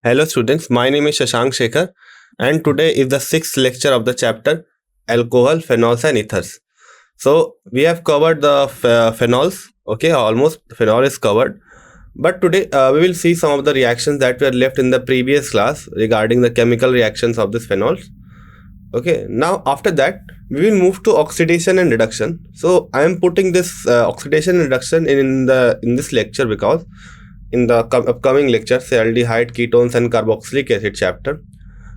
Hello students, my name is Shashank Shekhar and today is the sixth lecture of the chapter Alcohol, Phenols and Ethers. So we have covered the phenols, okay, almost phenol is covered. But today we will see some of the reactions that were left in the previous class regarding the chemical reactions of this phenols. Okay, now after that we will move to oxidation and reduction. So I am putting this oxidation and reduction in this lecture because in the upcoming lecture, say aldehyde, ketones and carboxylic acid chapter,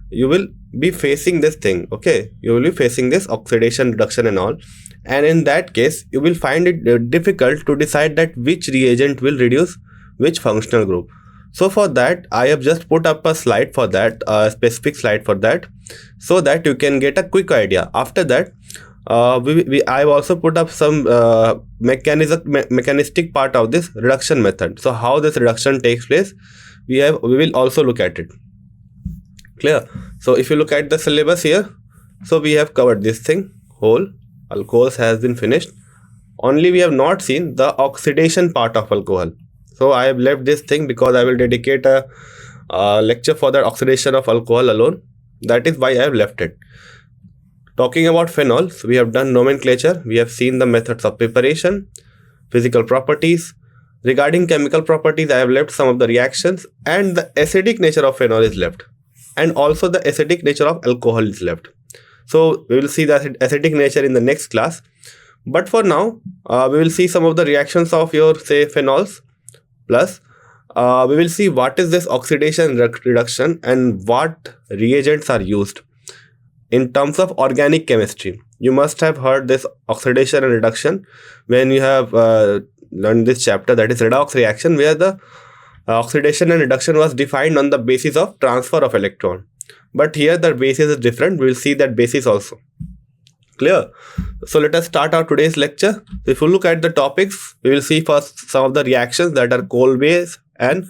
you will be facing this thing. Okay, you will be facing this oxidation, reduction and all, and in that case you will find it difficult to decide that which reagent will reduce which functional group. So for that I have just put up a slide for that, a specific slide for that, so that you can get a quick idea. After that I've also put up some mechanistic part of this reduction method. So how this reduction takes place, we will also look at it. Clear? So if you look at the syllabus here, so we have covered this thing whole. Alcohols has been finished. Only we have not seen the oxidation part of alcohol. So I have left this thing because I will dedicate a lecture for the oxidation of alcohol alone. That is why I have left it. Talking about phenols, we have done nomenclature, we have seen the methods of preparation, physical properties. Regarding chemical properties, I have left some of the reactions, and the acidic nature of phenol is left, and also the acidic nature of alcohol is left. So we will see the acidic nature in the next class. But for now, we will see some of the reactions of your, say, phenols, plus we will see what is this oxidation reduction and what reagents are used. In terms of organic chemistry, you must have heard this oxidation and reduction when you have learned this chapter, that is redox reaction, where the oxidation and reduction was defined on the basis of transfer of electron. But here the basis is different. We will see that basis also. Clear? So let us start our today's lecture. If you look at the topics, we will see first some of the reactions that are coal-base and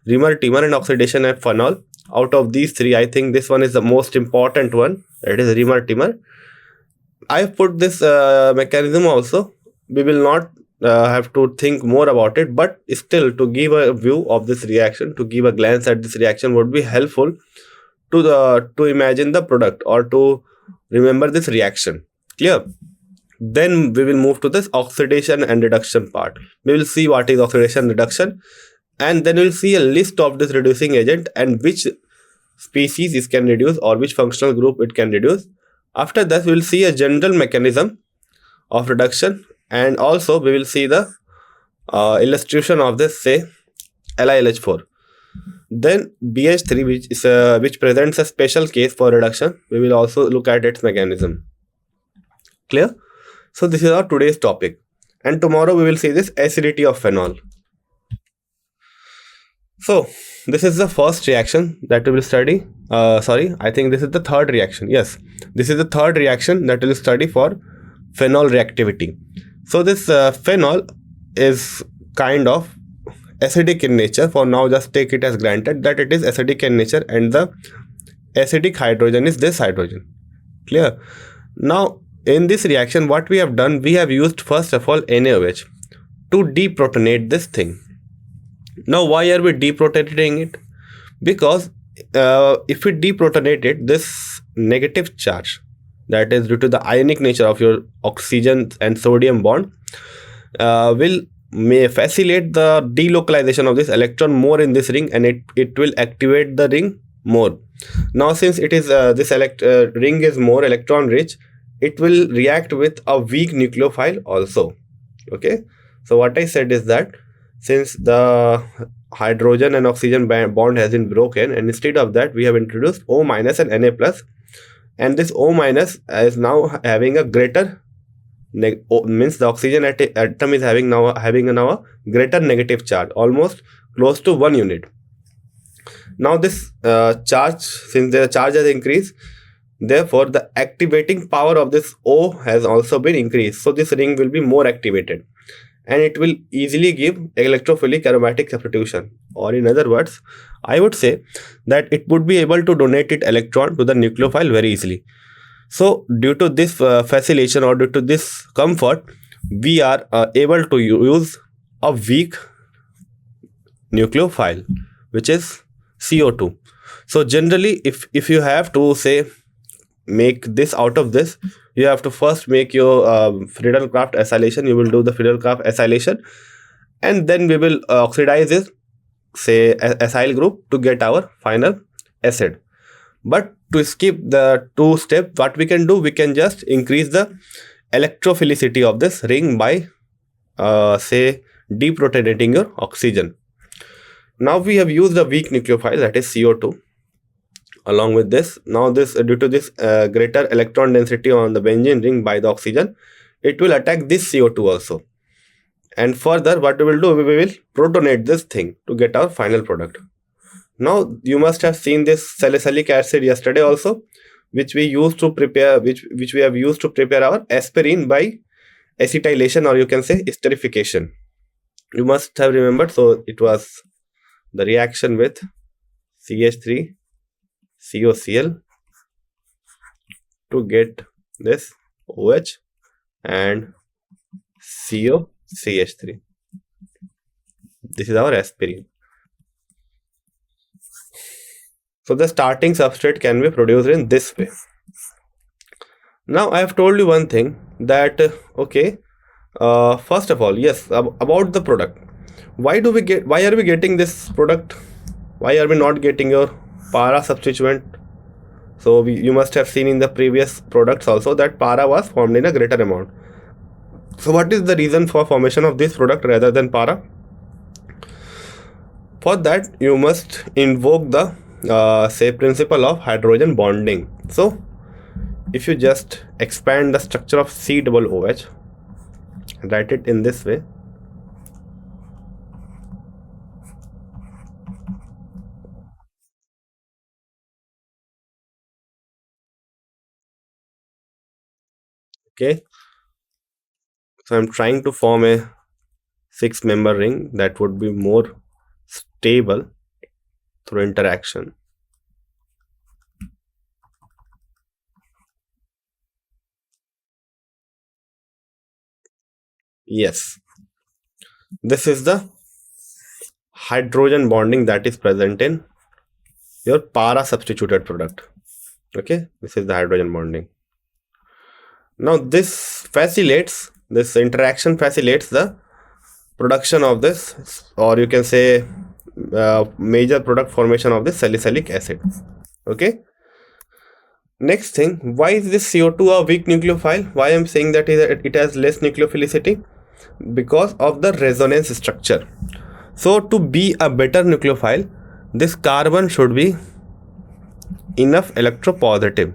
Reamer-Timmer and oxidation of phenol. Out of these three, I think this one is the most important one. That is Reamer-Timmer. I have put this mechanism also. We will not have to think more about it, but still to give a view of this reaction, to give a glance at this reaction would be helpful to imagine the product or to remember this reaction. Clear? Then we will move to this oxidation and reduction part. We will see what is oxidation reduction, and then we will see a list of this reducing agent and which species it can reduce or which functional group it can reduce. After that, we will see a general mechanism of reduction, and also we will see the illustration of this, say, LiLH4. Then BH3, which presents a special case for reduction. We will also look at its mechanism. Clear? So this is our today's topic, and tomorrow we will see this acidity of phenol. So this is the first reaction that we will study. I think this is the third reaction. Yes, this is the third reaction that we will study for phenol reactivity. So this phenol is kind of acidic in nature. For now, just take it as granted that it is acidic in nature, and the acidic hydrogen is this hydrogen. Clear? Now in this reaction, what we have done, we have used first of all NaOH to deprotonate this thing. Now why are we deprotonating it? Because if we deprotonate it, this negative charge, that is due to the ionic nature of your oxygen and sodium bond, may facilitate the delocalization of this electron more in this ring, and it will activate the ring more. Now since it is this ring is more electron rich, it will react with a weak nucleophile also. Okay, so what I said is that since the hydrogen and oxygen bond has been broken, and instead of that we have introduced O- and Na+, and this O- is now having a greater means the oxygen atom is having now a greater negative charge, almost close to 1 unit. Now this charge, since the charge has increased, therefore the activating power of this O has also been increased. So this ring will be more activated, and it will easily give electrophilic aromatic substitution, or in other words, I would say that it would be able to donate its electron to the nucleophile very easily. So due to this facilitation or due to this comfort, we are able to use a weak nucleophile, which is CO2. So generally, if you have to say make this out of this, you have to first make your Friedel-Crafts acylation. You will do the Friedel-Crafts acylation, and then we will oxidize this, say, acyl group to get our final acid. But to skip the two step, what we can do, we can just increase the electrophilicity of this ring by say deprotonating your oxygen. Now we have used a weak nucleophile, that is CO2. Along with this, now this due to this greater electron density on the benzene ring by the oxygen, it will attack this CO2 also. And further, what we will do, we will protonate this thing to get our final product. Now you must have seen this salicylic acid yesterday also, which we used to prepare, which we have used to prepare our aspirin by acetylation, or you can say esterification. You must have remembered. So it was the reaction with CH3 COCl to get this OH and COCH3. This is our aspirin. So the starting substrate can be produced in this way. Now I have told you one thing, that okay, first of all, yes, about the product. Why are we getting this product? Why are we not getting your para substituent? So you must have seen in the previous products also that para was formed in a greater amount. So what is the reason for formation of this product rather than para? For that, you must invoke the say principle of hydrogen bonding. So if you just expand the structure of COOH, write it in this way. Okay, so I'm trying to form a 6-member ring that would be more stable through interaction. Yes, this is the hydrogen bonding that is present in your para substituted product. Okay, this is the hydrogen bonding. Now this interaction facilitates the production of this, or you can say major product formation of this salicylic acid. Okay, next thing, why is this CO2 a weak nucleophile? Why I'm saying that it has less nucleophilicity? Because of the resonance structure. So to be a better nucleophile, this carbon should be enough electropositive,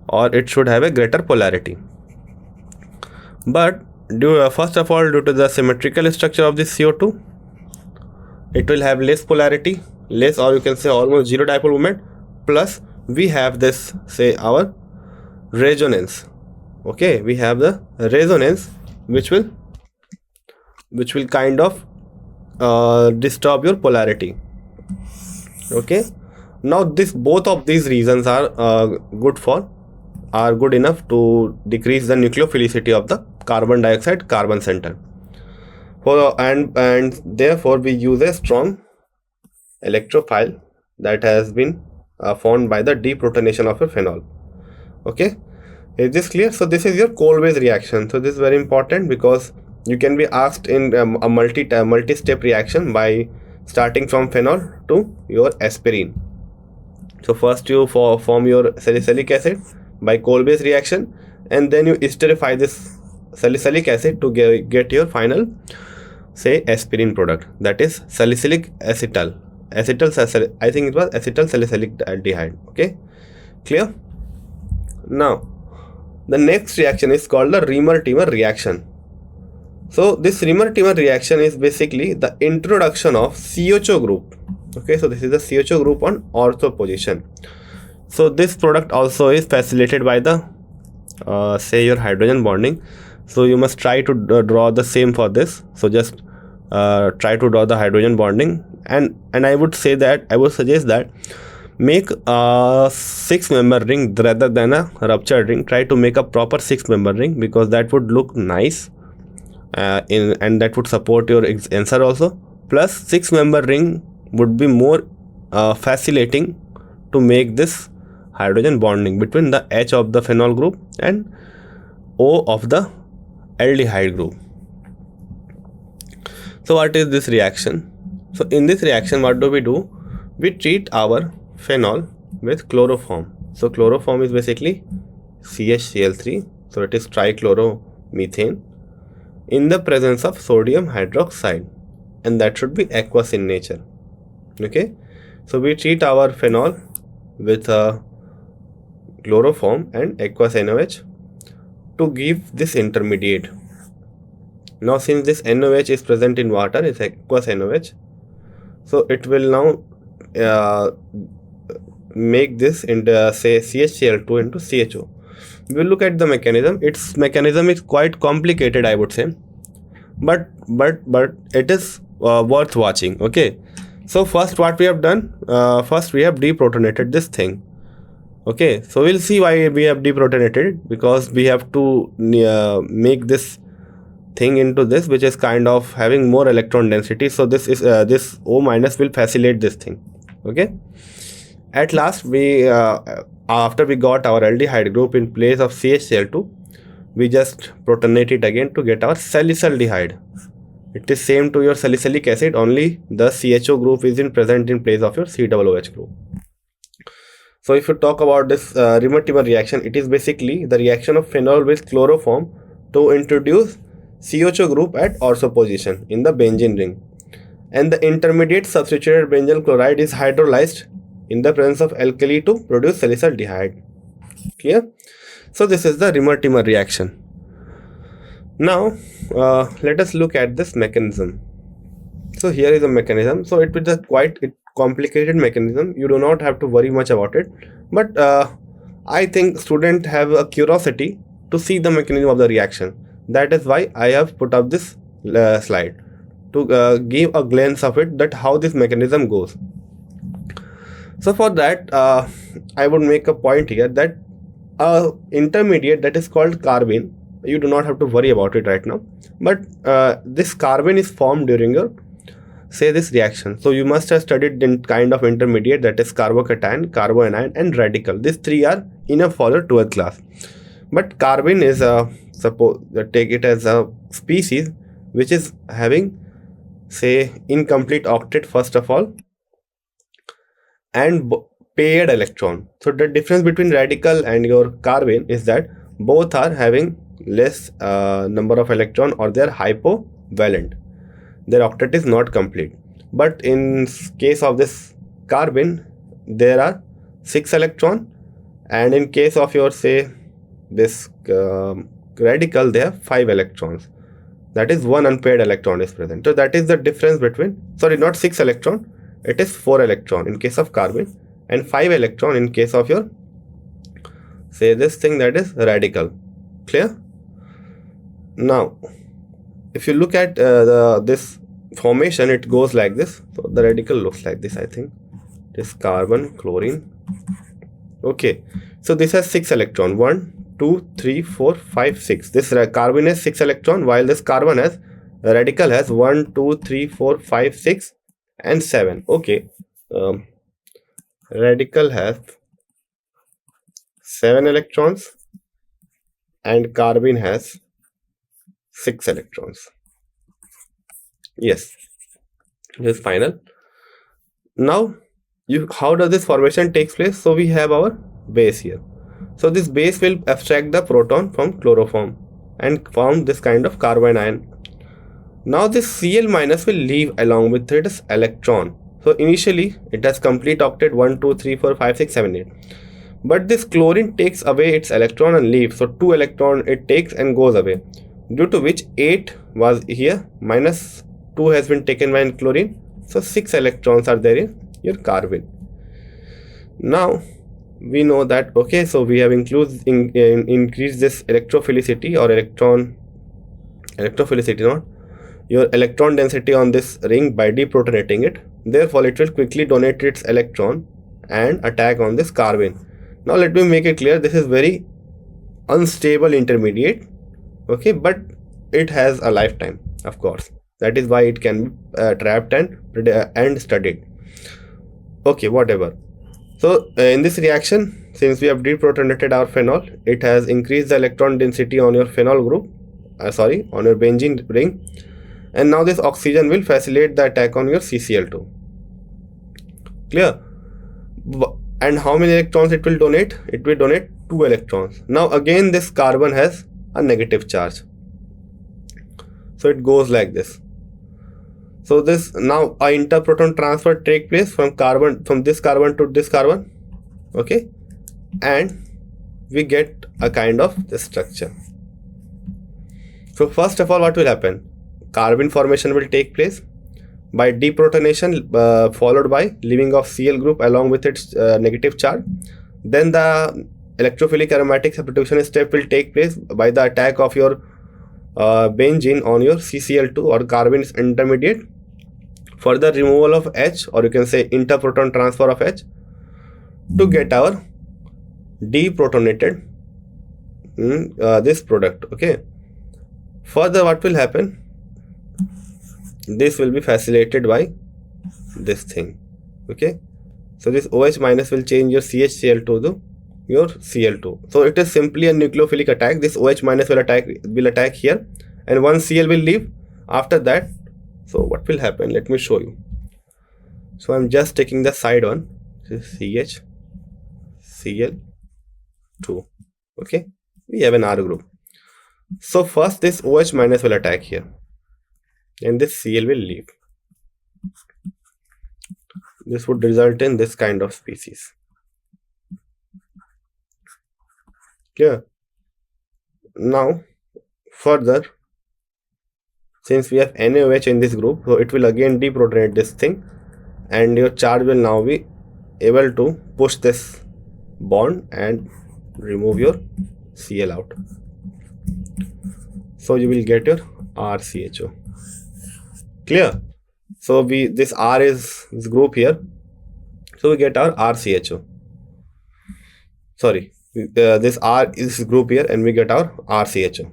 or it should have a greater polarity. But first of all, due to the symmetrical structure of this CO2, it will have less polarity, less, or you can say almost zero dipole moment. Plus we have this, say, our resonance. Okay, we have the resonance which will kind of disturb your polarity. Okay, now both of these reasons are good enough to decrease the nucleophilicity of the carbon dioxide carbon center. And therefore we use a strong electrophile that has been formed by the deprotonation of a phenol. Okay, is this clear? So this is your Kolbe's reaction. So this is very important because you can be asked in a multi-step reaction by starting from phenol to your aspirin. So first you form your salicylic acid by Kolbe's reaction, and then you esterify this salicylic acid to get your final, say, aspirin product, that is salicylic I think it was acetyl salicylic aldehyde. Okay, clear? Now the next reaction is called the Reamer-Tiemer reaction. So this Reamer-Tiemer reaction is basically the introduction of CHO group. Okay, so this is the CHO group on ortho position. So this product also is facilitated by the say your hydrogen bonding. So you must try to draw the same for this. So just try to draw the hydrogen bonding, and I would suggest that make a 6-member ring rather than a ruptured ring. Try to make a proper 6-member ring, because that would look nice and that would support your answer also. Plus 6-member ring would be more facilitating to make this hydrogen bonding between the H of the phenol group and O of the aldehyde group. So what is this reaction? So in this reaction, what do? We treat our phenol with chloroform. So chloroform is basically CHCl3, so it is trichloromethane, in the presence of sodium hydroxide, and that should be aqueous in nature. Okay, so we treat our phenol with chloroform and aqueous NaOH to give this intermediate. Now since this NaOH is present in water, it's aqueous NaOH, so it will now make this into say CHCl2 into CHO. We will look at the mechanism. Its mechanism is quite complicated, I would say, but it is worth watching. Okay, so first what we have done, first we have deprotonated this thing. Okay, so we'll see why we have deprotonated, because we have to make this thing into this, which is kind of having more electron density. So this is this O minus will facilitate this thing. Okay, at last we after we got our aldehyde group in place of CHCl2, we just protonate it again to get our salicylaldehyde. It is same to your salicylic acid, only the CHO group is present in place of your COOH group. So if you talk about this Riemann-Tiemann reaction, it is basically the reaction of phenol with chloroform to introduce CHO group at ortho position in the benzene ring, and the intermediate substituted benzyl chloride is hydrolyzed in the presence of alkali to produce salicylaldehyde. Clear? So this is the Riemann-Tiemann reaction. Now let us look at this mechanism. So here is a mechanism. So it is a quite complicated mechanism. You do not have to worry much about it, but I think students have a curiosity to see the mechanism of the reaction. That is why I have put up this slide to give a glance of it, that how this mechanism goes. So for that I would make a point here that intermediate that is called carbene, you do not have to worry about it right now, but this carbene is formed during your say this reaction. So you must have studied in kind of intermediate, that is carbocation, carboanion and radical. These three are enough for your 12th class. But carbene is suppose take it as a species which is having say incomplete octet first of all, and paired electron. So the difference between radical and your carbene is that both are having less number of electron, or they are hypovalent. Their octet is not complete. But in case of this carbene, there are 6 electron, and in case of your say this radical, they have 5 electrons. That is 1 unpaired electron is present. So that is the difference between, sorry, not 6 electron, it is 4 electron in case of carbene, and 5 electron in case of your say this thing, that is radical. Clear? Now if you look at this formation, it goes like this. So the radical looks like this, I think. This carbon, chlorine. Okay, so this has 6 electron, 1 2 3 4 5 6. This carbon has 6 electron, while this carbon has radical has 1 2 3 4 5 6 and 7. Okay, radical has 7 electrons and carbene has 6 electrons. Yes, this is final. Now how does this formation takes place? So we have our base here. So this base will abstract the proton from chloroform and form this kind of carbanion. Now this Cl minus will leave along with its electron. So initially it has complete octet 1 2 3 4 5 6 7 8, but this chlorine takes away its electron and leaves. So 2 electron it takes and goes away, due to which 8 was here, minus 2 has been taken by chlorine. So 6 electrons are there in your carbene. Now we know that, okay, so we have increased this electrophilicity or electrophilicity, not your electron density on this ring by deprotonating it. Therefore it will quickly donate its electron and attack on this carbene. Now let me make it clear, this is very unstable intermediate. Okay, but it has a lifetime, of course. That is why it can be trapped and studied. Okay, whatever. So in this reaction, since we have deprotonated our phenol, it has increased the electron density on your phenol group, on your benzene ring, and now this oxygen will facilitate the attack on your CCl2. Clear? And how many electrons it will donate? It will donate 2 electrons. Now again this carbon has a negative charge, so it goes like this. So this now a interproton transfer take place from this carbon to this carbon, okay, and we get a kind of this structure. So first of all, what will happen? Carbon formation will take place by deprotonation, followed by leaving of Cl group along with its negative charge. Then the electrophilic aromatic substitution step will take place by the attack of your benzene on your CCl2 or carbon intermediate. Further removal of H, or you can say interproton transfer of H, to get our deprotonated this product. Okay. Further, what will happen? This will be facilitated by this thing. Okay. So this OH minus will change your CHCl to your Cl2. So it is simply a nucleophilic attack. This OH minus will attack here, and one Cl will leave. After that, so what will happen? Let me show you. So I'm just taking the side one, CH, Cl2. Okay, we have an R group. So first this OH minus will attack here, and this Cl will leave. This would result in this kind of species. Clear? Now further, since we have NaOH in this group, so it will again deprotonate this thing, and your charge will now be able to push this bond and remove your Cl out. So you will get your RCHO. Clear? So this R is this group here, so we get our RCHO. Sorry, this R is group here, and we get our RCHO.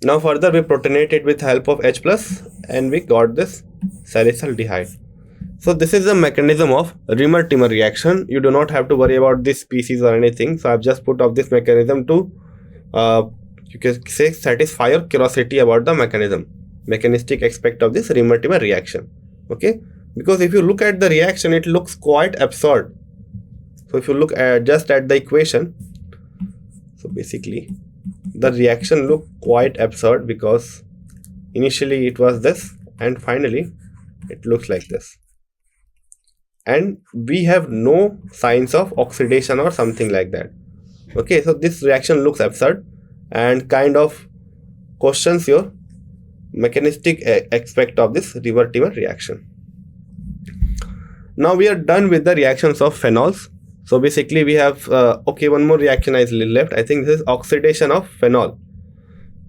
Now further we protonate it with help of H plus, and we got this salicylaldehyde. So this is the mechanism of Reamer-Timmer reaction. You do not have to worry about this species or anything. So I've just put up this mechanism to you can say satisfy your curiosity about the mechanistic aspect of this Reamer-Timmer reaction. Okay, because if you look at the reaction, it looks quite absurd. So if you look at just at the equation, so basically the reaction looked quite absurd, because initially it was this and finally it looks like this, and we have no signs of oxidation or something like that. Okay, so this reaction looks absurd and kind of questions your mechanistic aspect of this Reamer-Timmer reaction. Now we are done with the reactions of phenols. So basically we have okay, one more reaction is left. I think this is oxidation of phenol.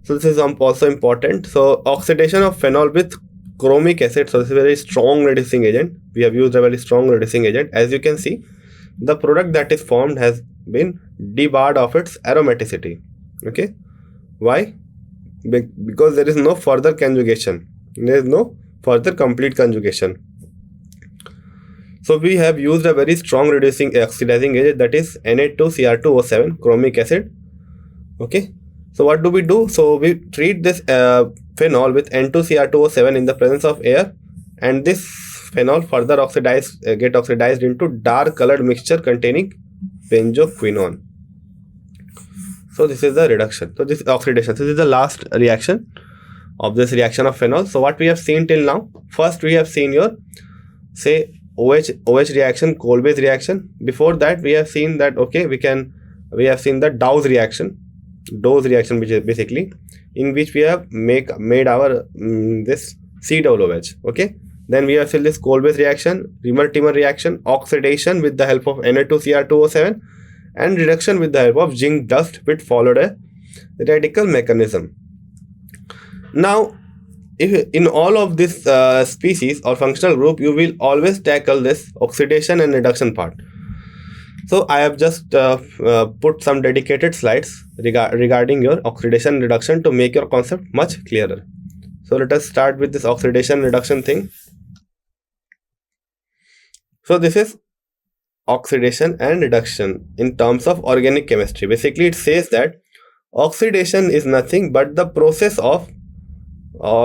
So this is also important. So oxidation of phenol with chromic acid. So this is a very strong reducing agent. We have used a very strong reducing agent. As you can see, the product that is formed has been debarred of its aromaticity. Okay, why? Because there is no further conjugation. There is no further complete conjugation. So we have used a very strong reducing oxidizing agent, that is Na2Cr2O7 chromic acid. Okay, so what do we do? So we treat this phenol with N2Cr2O7 in the presence of air, and this phenol further get oxidized into dark colored mixture containing benzoquinone. So this is the reduction. So this is oxidation. So this is the last reaction of this reaction of phenol. So what we have seen till now, first we have seen your say OH reaction, coal-based reaction. Before that we have seen that okay, we have seen the Dawes reaction, which is basically in which we have made our this COOH. Okay, then we have seen this coal-based reaction, Reamer-Timmer reaction, oxidation with the help of Na2Cr2O7, and reduction with the help of zinc dust, which followed a radical mechanism. Now if in all of this species or functional group, you will always tackle this oxidation and reduction part. So I have just put some dedicated slides regarding your oxidation reduction to make your concept much clearer. So let us start with this oxidation reduction thing. So this is oxidation and reduction in terms of organic chemistry. Basically, it says that oxidation is nothing but the process of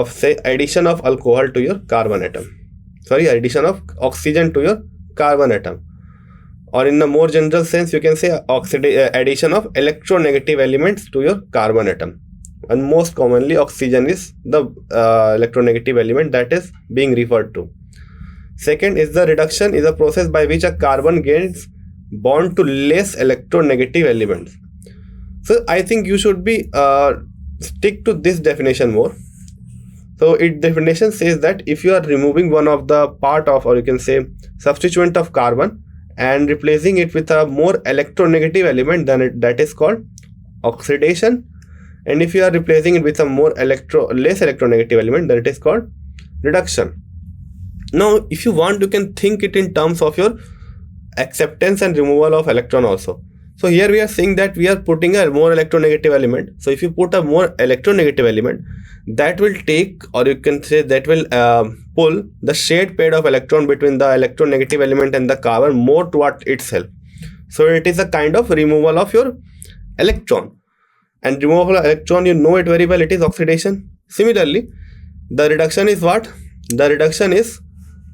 say addition of alcohol to your carbon atom. Sorry, addition of oxygen to your carbon atom. Or in a more general sense, you can say addition of electronegative elements to your carbon atom. And most commonly, oxygen is the electronegative element that is being referred to. Second is the reduction is a process by which a carbon gains bond to less electronegative elements. So I think you should be stick to this definition more. So its definition says that if you are removing one of the part of, or you can say substituent of carbon, and replacing it with a more electronegative element, then that is called oxidation. And if you are replacing it with a more less electronegative element, then it is called reduction. Now, if you want, you can think it in terms of your acceptance and removal of electron also. So here we are saying that we are putting a more electronegative element. So if you put a more electronegative element, that will take, or you can say that will pull the shared pair of electron between the electronegative element and the carbon more toward itself. So it is a kind of removal of your electron. And removal of electron, you know it very well, it is oxidation. Similarly, the reduction is what? The reduction is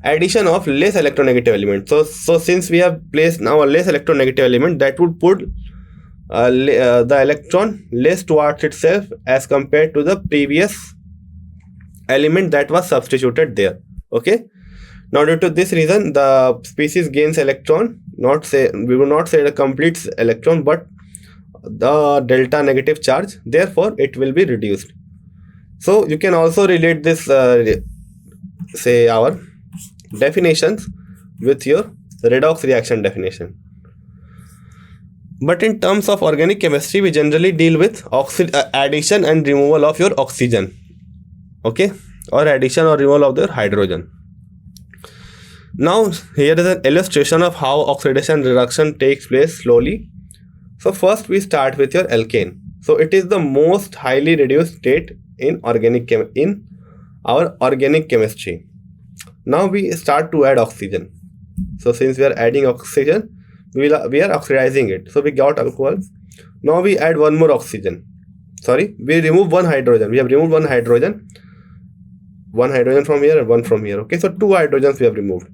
addition of less electronegative element. So since we have placed now a less electronegative element, that would put the electron less towards itself as compared to the previous element that was substituted there. Okay. Now due to this reason, the species gains electron. We will not say the complete electron, but the delta negative charge. Therefore, it will be reduced. So you can also relate this, say our definitions with your redox reaction definition. But in terms of organic chemistry, we generally deal with addition and removal of your oxygen, okay, or addition or removal of their hydrogen. Now here is an illustration of how oxidation reduction takes place slowly. So first we start with your alkane. So it is the most highly reduced state in our organic chemistry. Now we start to add oxygen. So since we are adding oxygen, we are oxidizing it. So we got alcohol. Now we add one more oxygen. Sorry, we remove one hydrogen. We have removed one hydrogen. One hydrogen from here and one from here. Okay, so two hydrogens we have removed.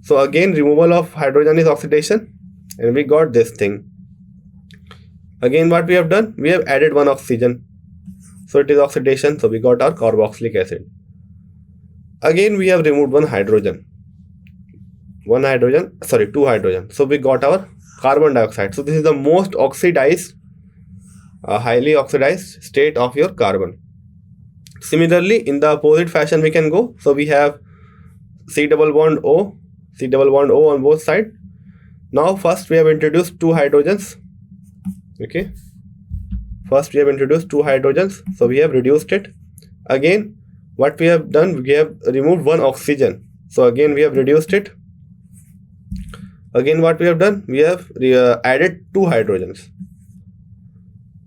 So again, removal of hydrogen is oxidation, and we got this thing. Again, what we have done? We have added one oxygen. So it is oxidation. So we got our carboxylic acid. Again, we have removed one hydrogen. Two hydrogen. So we got our carbon dioxide. So this is the most oxidized, highly oxidized state of your carbon. Similarly, in the opposite fashion we can go. So we have C double bond O on both sides. Now first we have introduced two hydrogens. Okay. First we have introduced two hydrogens. So we have reduced it. Again, what we have done, we have removed one oxygen. So again we have reduced it. Again, what we have done, we have added two hydrogens.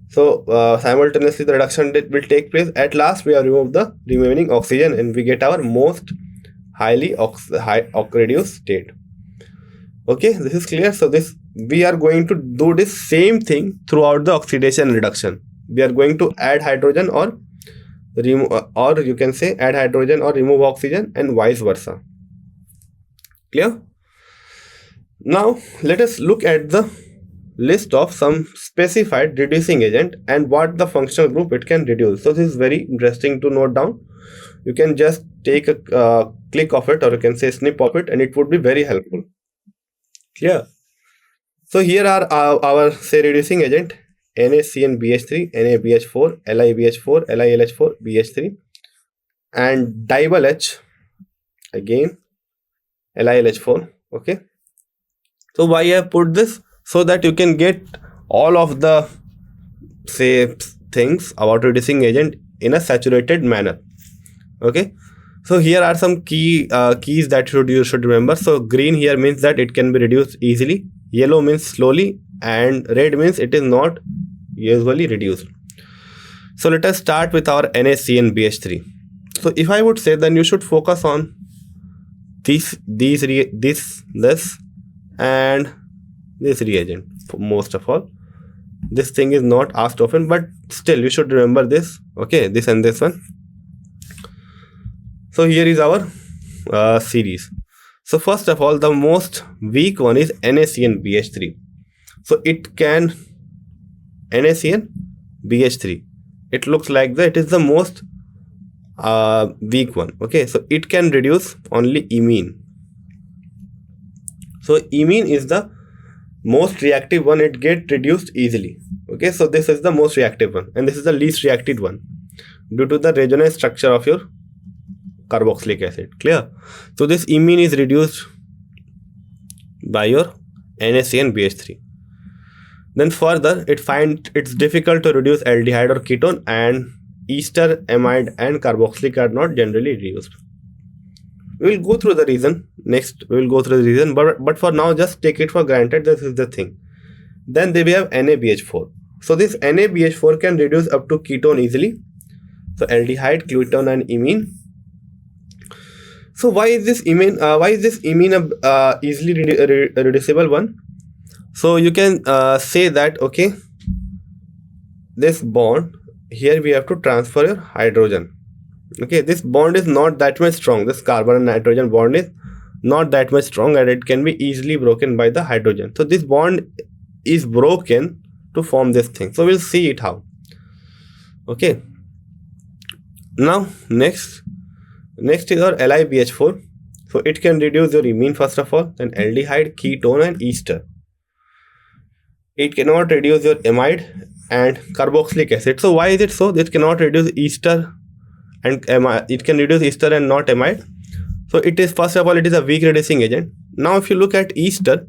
So simultaneously the reduction will take place. At last we have removed the remaining oxygen and we get our most highly reduced state. Okay, this is clear. So we are going to do this same thing throughout the oxidation reduction. We are going to add hydrogen or you can say add hydrogen or remove oxygen and vice versa. Clear? Now let us look at the list of some specified reducing agent and what the functional group it can reduce. So this is very interesting to note down. You can just take a click of it, or you can say snip of it, and it would be very helpful. Clear? So here are our say reducing agent: NaCnBH3, NaBH4, LiBH4, LiLH4, BH3, and double H again LiLH4. Okay. So why I have put this? So that you can get all of the say things about reducing agent in a saturated manner. Okay. So here are some keys that you should remember. So green here means that it can be reduced easily. Yellow means slowly, and red means it is not usually reduced. So let us start with our NaCnBH3. So if I would say, then you should focus on this and this reagent. Most of all, this thing is not asked often, but still you should remember this. Okay, this and this one. So here is our series. So first of all, the most weak one is NaCN-BH3. So it can NaCN-BH3. It looks like that. It is the most weak one. Okay, so it can reduce only imine. So imine is the most reactive one. It gets reduced easily. Okay, so this is the most reactive one, and this is the least reactive one due to the resonance structure of your carboxylic acid. Clear? So this imine is reduced by your NaCN-BH3. Then further, it finds it's difficult to reduce aldehyde or ketone, and ester, amide and carboxylic are not generally reduced. We will go through the reason. Next, we will go through the reason, but for now, just take it for granted this is the thing. Then we have NaBH4. So this NaBH4 can reduce up to ketone easily. So aldehyde, ketone and imine. So why is this imine? Easily reducible one? So you can say that, okay, this bond here we have to transfer your hydrogen. Okay, this bond is not that much strong. This carbon and nitrogen bond is not that much strong, and it can be easily broken by the hydrogen. So this bond is broken to form this thing. So we'll see it how. Okay. Now next is our LiBH4. So it can reduce your imine first of all, then aldehyde, ketone and ester. It cannot reduce your amide and carboxylic acid. So why is it so? It cannot reduce ester and amide. It can reduce ester and not amide. So it is, first of all, it is a weak reducing agent. Now if you look at ester,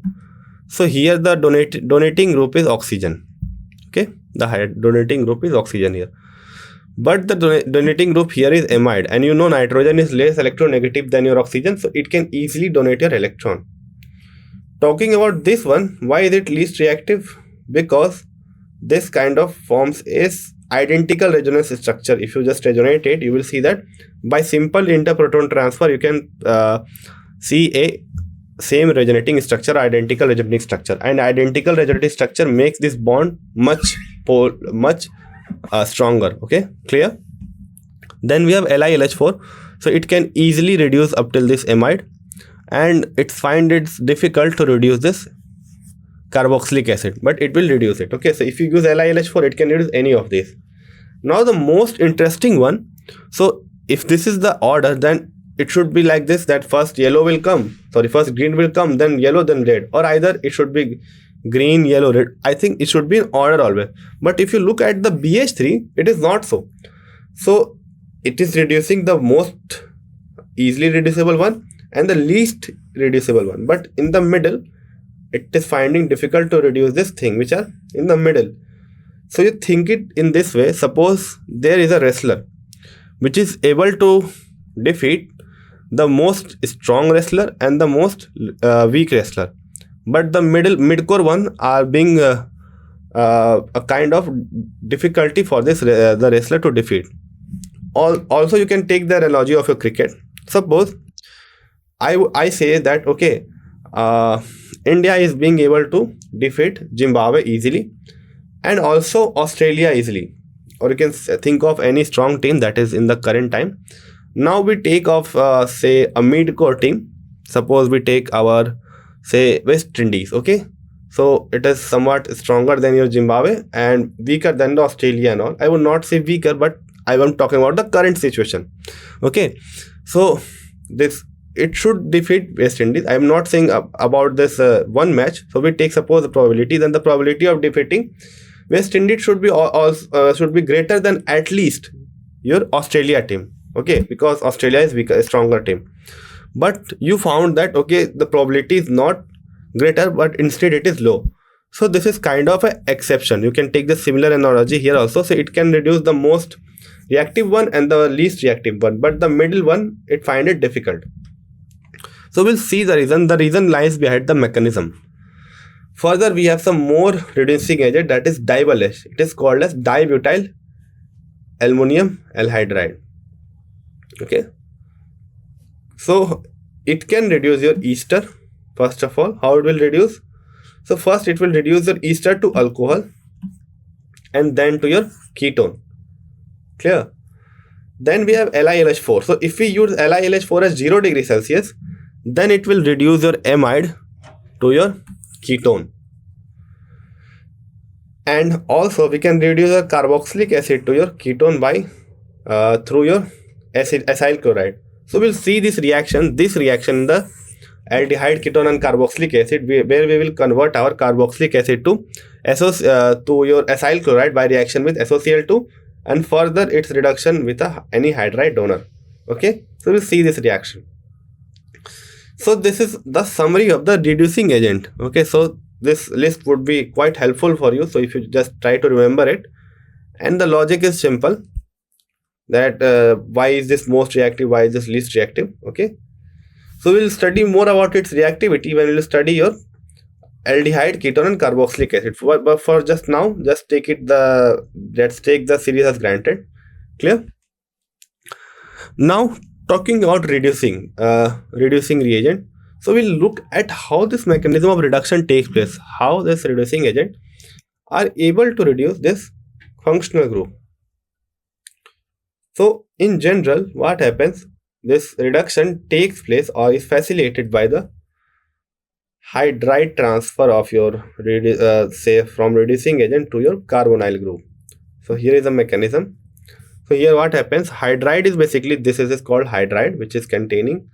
so here the donating group is oxygen. Okay, the donating group is oxygen here, but the donating group here is amide, and you know nitrogen is less electronegative than your oxygen, so it can easily donate your electron. Talking about this one, why is it least reactive? Because this kind of forms is identical resonance structure. If you just resonate it, you will see that by simple interproton transfer you can see a same resonating structure, identical resonating structure, and identical resonating structure makes this bond much stronger. Okay, clear? Then we have LiLH4. So it can easily reduce up till this amide, and it's difficult to reduce this carboxylic acid, but it will reduce it. Okay, so if you use LiLH4, it can reduce any of these. Now the most interesting one. So if this is the order, then it should be like this, that first first green will come, then yellow, then red, or either it should be green, yellow, red. I think it should be in order always. But if you look at the BH3, it is not so. So it is reducing the most easily reducible one and the least reducible one, but in the middle it is finding difficult to reduce this thing which are in the middle. So you think it in this way. Suppose there is a wrestler which is able to defeat the most strong wrestler and the most weak wrestler, but the mid-core one are being a kind of difficulty for this the wrestler to defeat. Also you can take the analogy of your cricket. Suppose I say that, okay, India is being able to defeat Zimbabwe easily and also Australia easily, or you can think of any strong team that is in the current time. Now we take off say a mid-core team. Suppose we take our, say, West Indies. Okay, so it is somewhat stronger than your Zimbabwe and weaker than the Australia and all. I would not say weaker, but I am talking about the current situation. Okay, so it should defeat West Indies. I am not saying about this one match. So we take suppose the probability, then the probability of defeating West Indies should be should be greater than at least your Australia team. Okay, because Australia is weaker, a stronger team. But you found that, okay, the probability is not greater, but instead it is low. So this is kind of an exception. You can take the similar analogy here also. So it can reduce the most reactive one and the least reactive one, but the middle one, it find it difficult. So we'll see the reason. The reason lies behind the mechanism. Further, we have some more reducing agent, that is divalent. It is called as dibutyl ammonium alhydride. Okay, so it can reduce your ester First of all, how it will reduce? So first it will reduce your ester to alcohol and then to your ketone. Clear? Then we have LiLH4. So if we use LiLH4 as 0 degree Celsius, then it will reduce your amide to your ketone. And also we can reduce your carboxylic acid to your ketone by through your acyl chloride. So we'll see this reaction in the aldehyde, ketone and carboxylic acid, where we will convert our carboxylic acid to your acyl chloride by reaction with SOCl2 and further its reduction with any hydride donor. Okay, so we'll see this reaction. So this is the summary of the reducing agent. Okay, so this list would be quite helpful for you. So if you just try to remember it, and the logic is simple, that why is this most reactive, why is this least reactive. Okay, so we'll study more about its reactivity when we'll study your aldehyde, ketone and carboxylic acid. But for just now, just let's take the series as granted. Clear? Now talking about reducing reagent. So we'll look at how this mechanism of reduction takes place, how this reducing agent are able to reduce this functional group. So in general, what happens? This reduction takes place or is facilitated by the hydride transfer of your say from reducing agent to your carbonyl group. So here is the mechanism. So here what happens? Hydride is basically, this is called hydride, which is containing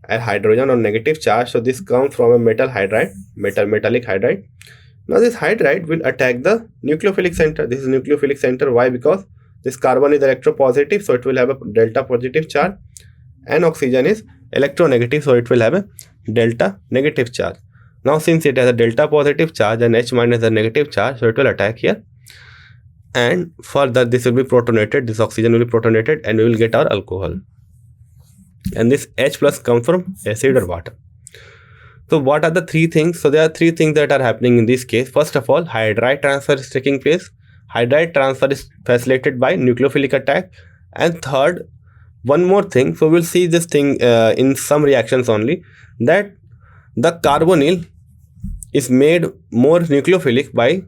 a hydrogen or negative charge. So this comes from a metal hydride, metallic hydride. Now this hydride will attack the nucleophilic center. This is nucleophilic center. Why? Because this carbon is electropositive, so it will have a delta positive charge, and oxygen is electronegative, so it will have a delta negative charge. Now since it has a delta positive charge and H minus a negative charge, so it will attack here, and further this will be protonated, this oxygen will be protonated, and we will get our alcohol. And this H plus comes from acid or water. So what are the three things? So there are three things that are happening in this case. First of all, hydride transfer is taking place. Hydride transfer is facilitated by nucleophilic attack. And third, one more thing. So we'll see this thing in some reactions only, that the carbonyl is made more nucleophilic by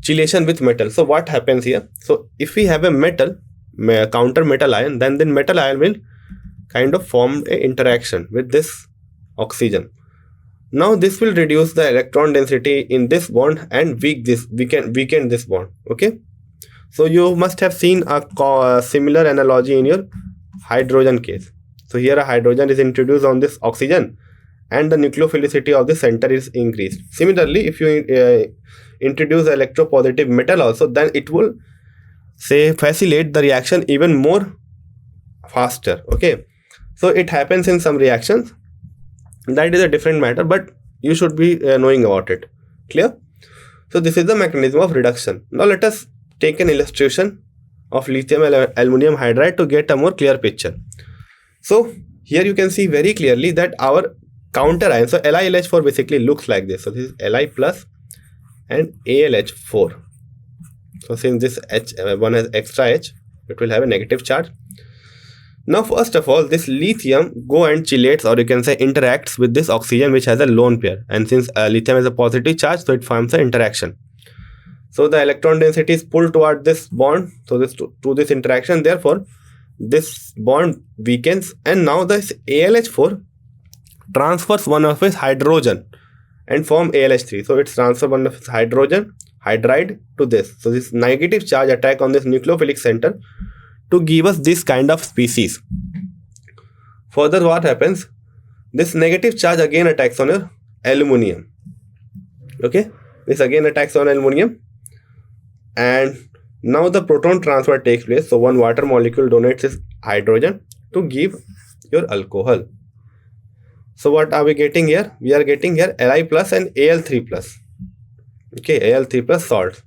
chelation with metal. So what happens here? So if we have a metal, counter metal ion, then the metal ion will kind of form a interaction with this oxygen. Now this will reduce the electron density in this bond and weaken this bond. Okay, so you must have seen a similar analogy in your hydrogen case. So here a hydrogen is introduced on this oxygen and the nucleophilicity of the center is increased. Similarly, if you introduce electropositive metal also, then it will say facilitate the reaction even more faster. Okay, so it happens in some reactions. That is a different matter, but you should be knowing about it. Clear? So this is the mechanism of reduction. Now let us take an illustration of lithium aluminum hydride to get a more clear picture. So here you can see very clearly that our counter ion, so LiLH4 basically looks like this. So this is Li plus and AlH4. So since this H one has extra H, it will have a negative charge. Now first of all, this lithium go and chelates, or you can say interacts with this oxygen which has a lone pair, and since lithium has a positive charge, so it forms an interaction. So the electron density is pulled toward this bond, so this to this interaction, therefore this bond weakens, and now this AlH4 transfers one of its hydrogen and form AlH3. So it's transfer one of its hydrogen, hydride, to this. So this negative charge attack on this nucleophilic center to give us this kind of species. Further, what happens? This negative charge again attacks on your aluminium. Okay, this again attacks on aluminium, and now the proton transfer takes place. So one water molecule donates its hydrogen to give your alcohol. So what are we getting here? We are getting here Li plus and Al3 plus. Okay, Al3 plus salts.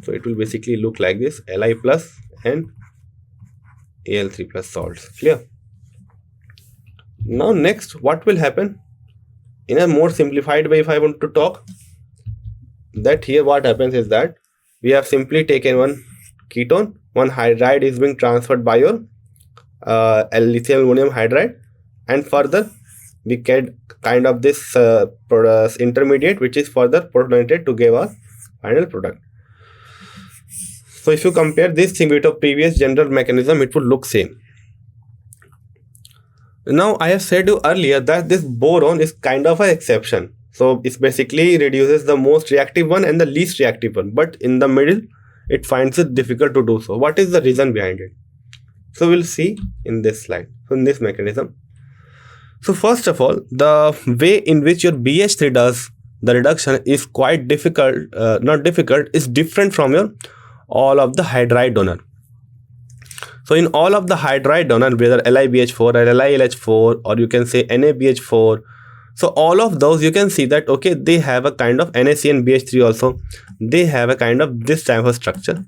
So it will basically look like this: Li plus and Al3 plus salts. Clear? Now next, what will happen? In a more simplified way, if I want to talk, that here what happens is that we have simply taken one ketone, one hydride is being transferred by your lithium aluminum hydride, and further we get kind of this intermediate which is further protonated to give our final product. So if you compare this thing with a previous general mechanism, it would look same. Now I have said you earlier that this boron is kind of an exception. So it basically reduces the most reactive one and the least reactive one, but in the middle it finds it difficult to do so. What is the reason behind it? So we'll see in this slide. So in this mechanism, so first of all, the way in which your BH3 does the reduction is quite difficult, not difficult, is different from your all of the hydride donor. So in all of the hydride donor, whether LiBH4 or LiLH4 or you can say NaBH4, so all of those you can see that okay, they have a kind of NaCN BH3 also, they have a kind of this type of structure.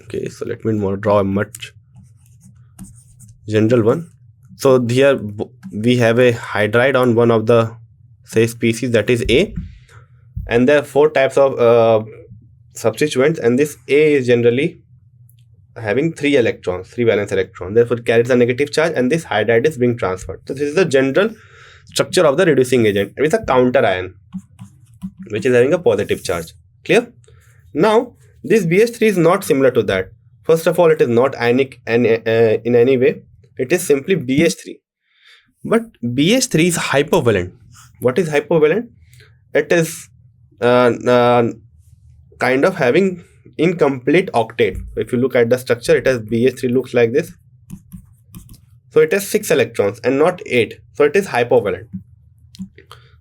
Okay, so let me draw a much general one. So here we have a hydride on one of the say species, that is A, and there are 4 types of substituents, and this A is generally having 3 electrons, 3 valence electrons, therefore it carries a negative charge and this hydride is being transferred. So this is the general structure of the reducing agent with a counter ion which is having a positive charge. Clear? Now this BH3 is not similar to that. First of all, it is not ionic in any way, it is simply BH3. But BH3 is hypovalent. What is hypovalent? It is kind of having incomplete octet. If you look at the structure, it has BH3 looks like this. So it has 6 electrons and not 8. So it is hypovalent.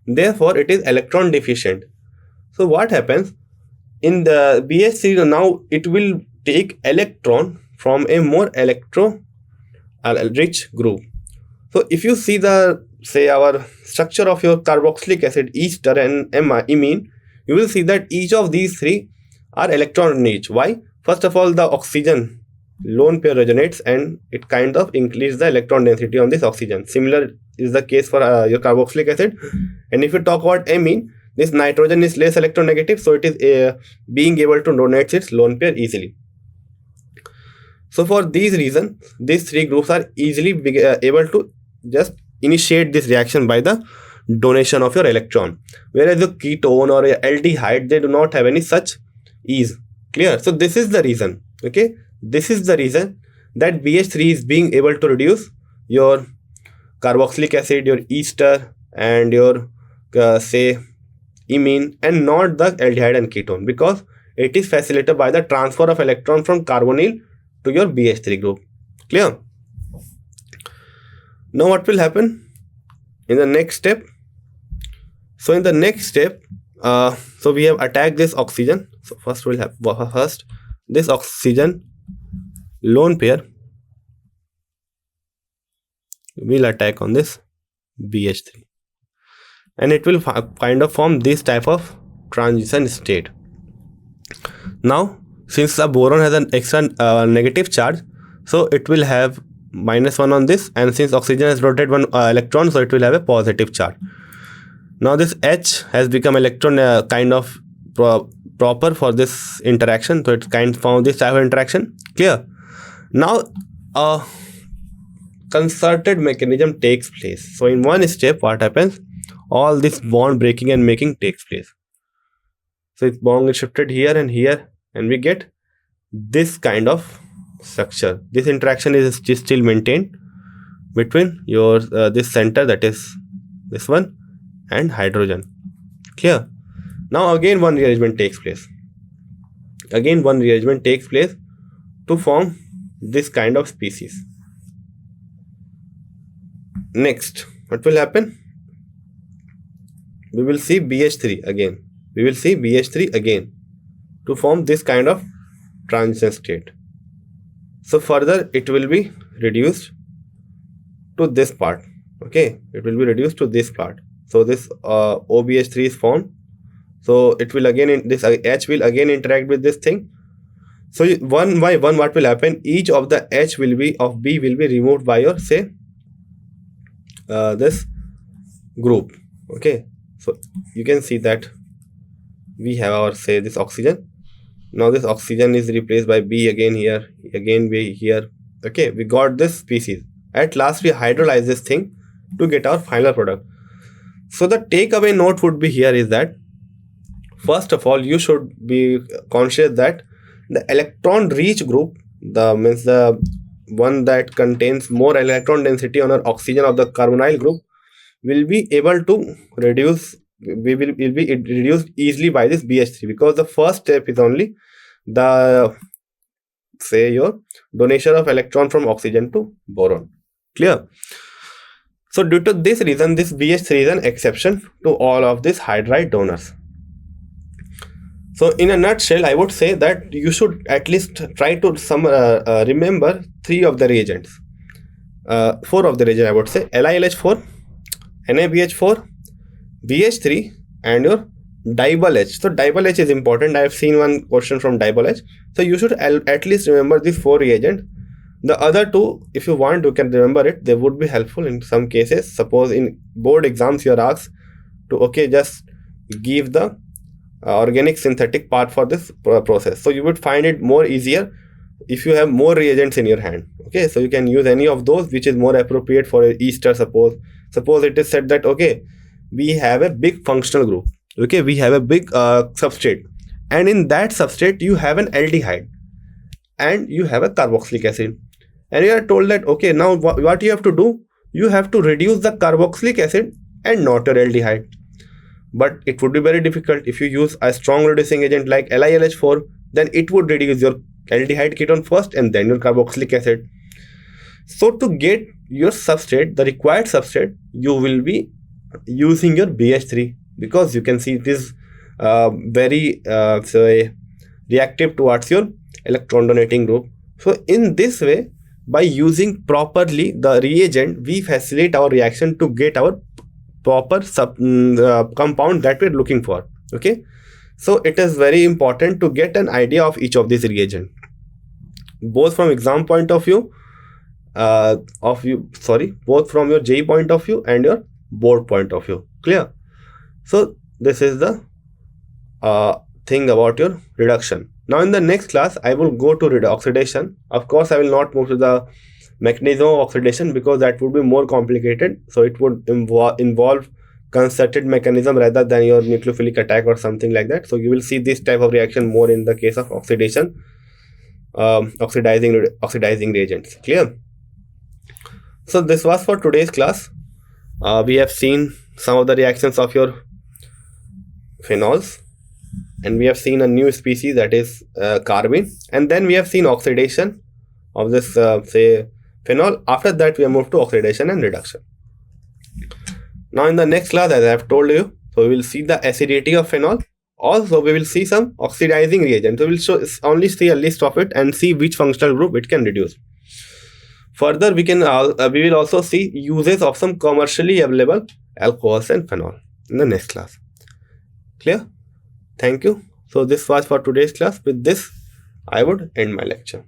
Therefore, it is electron deficient. So what happens in the BH3 now? It will take electron from a more electro rich group. So if you see the say our structure of your carboxylic acid ester and imine, you will see that each of these 3 are electron rich. Why? First of all, the oxygen lone pair resonates and it kind of increases the electron density on this oxygen. Similar is the case for your carboxylic acid. And if you talk about amine, this nitrogen is less electronegative, so it is being able to donate its lone pair easily. So for these reasons, these 3 groups are easily able to just initiate this reaction by the donation of your electron, whereas the ketone or a aldehyde, they do not have any such ease. Clear? So this is the reason. Okay, this is the reason that BH3 is being able to reduce your carboxylic acid, your ester and your say imine, and not the aldehyde and ketone, because it is facilitated by the transfer of electron from carbonyl to your BH3 group. Clear? Now what will happen in the next step? So in the next step, so we have attacked this oxygen. So first we'll have this oxygen lone pair will attack on this BH3 and it will kind of form this type of transition state. Now since the boron has an extra negative charge, so it will have -1 on this, and since oxygen has rotated 1 electron, so it will have a positive charge. Now this H has become electron kind of proper for this interaction, so it kind of found this type of interaction. Clear? Now a concerted mechanism takes place. So in one step, what happens? All this bond breaking and making takes place. So its bond is shifted here, and we get this kind of structure. This interaction is still maintained between your this center, that is this one, and hydrogen. Clear? Now again one rearrangement takes place. Again one rearrangement takes place to form this kind of species. Next, what will happen? We will see BH3 again. We will see BH3 again to form this kind of transition state. So further it will be reduced to this part. Okay, it will be reduced to this part. So this OBH3 is formed. So it will again, this H will again interact with this thing. So one by one, what will happen? Each of the H will be of B will be removed by your say this group. Okay, so you can see that we have our say this oxygen. Now this oxygen is replaced by B again here, again B here. Okay, we got this species. At last we hydrolyze this thing to get our final product. So the takeaway note would be here is that first of all you should be conscious that the electron rich group, the one that contains more electron density on our oxygen of the carbonyl group, will be able to reduce, will be reduced easily by this BH3, because the first step is only the your donation of electron from oxygen to boron. Clear? So due to this reason, this BH3 is an exception to all of these hydride donors. So in a nutshell, I would say that you should at least try to remember 3 of the reagents, 4 of the reagents, I would say: LiLH4, NaBH4, BH3, and your dibel H. So dibel H is important. I have seen one question from dibel H. So you should at least remember these 4 reagents. The other 2, if you want, you can remember it. They would be helpful in some cases. Suppose in board exams you are asked to just give the organic synthetic part for this process. So you would find it more easier if you have more reagents in your hand. Okay, so you can use any of those which is more appropriate for a ester. Suppose it is said that we have a big functional group. We have a big substrate, and in that substrate you have an aldehyde and you have a carboxylic acid, and you are told that now what you have to do, you have to reduce the carboxylic acid and not your aldehyde. But it would be very difficult. If you use a strong reducing agent like LiLH4, then it would reduce your aldehyde ketone first and then your carboxylic acid. So to get your substrate, the required substrate, you will be using your BH3, because you can see it is very reactive towards your electron donating group. So in this way, by using properly the reagent, we facilitate our reaction to get our proper compound that we're looking for. So it is very important to get an idea of each of these reagents, both from exam point of view, both from your JEE point of view and your board point of view. Clear? So this is the thing about your reduction. Now in the next class I will go to oxidation. Of course I will not move to the mechanism of oxidation, because that would be more complicated. So it would involve concerted mechanism rather than your nucleophilic attack or something like that. So you will see this type of reaction more in the case of oxidation, oxidizing reagents. Clear? So this was for today's class. We have seen some of the reactions of your phenols, and we have seen a new species, that is carbene, and then we have seen oxidation of this phenol. After that we have moved to oxidation and reduction. Now in the next class, as I have told you, so we will see the acidity of phenol. Also we will see some oxidizing reagent. So we will only see a list of it and see which functional group it can reduce. Further, we will also see uses of some commercially available alcohols and phenol in the next class. Clear? Thank you. So this was for today's class. With this, I would end my lecture.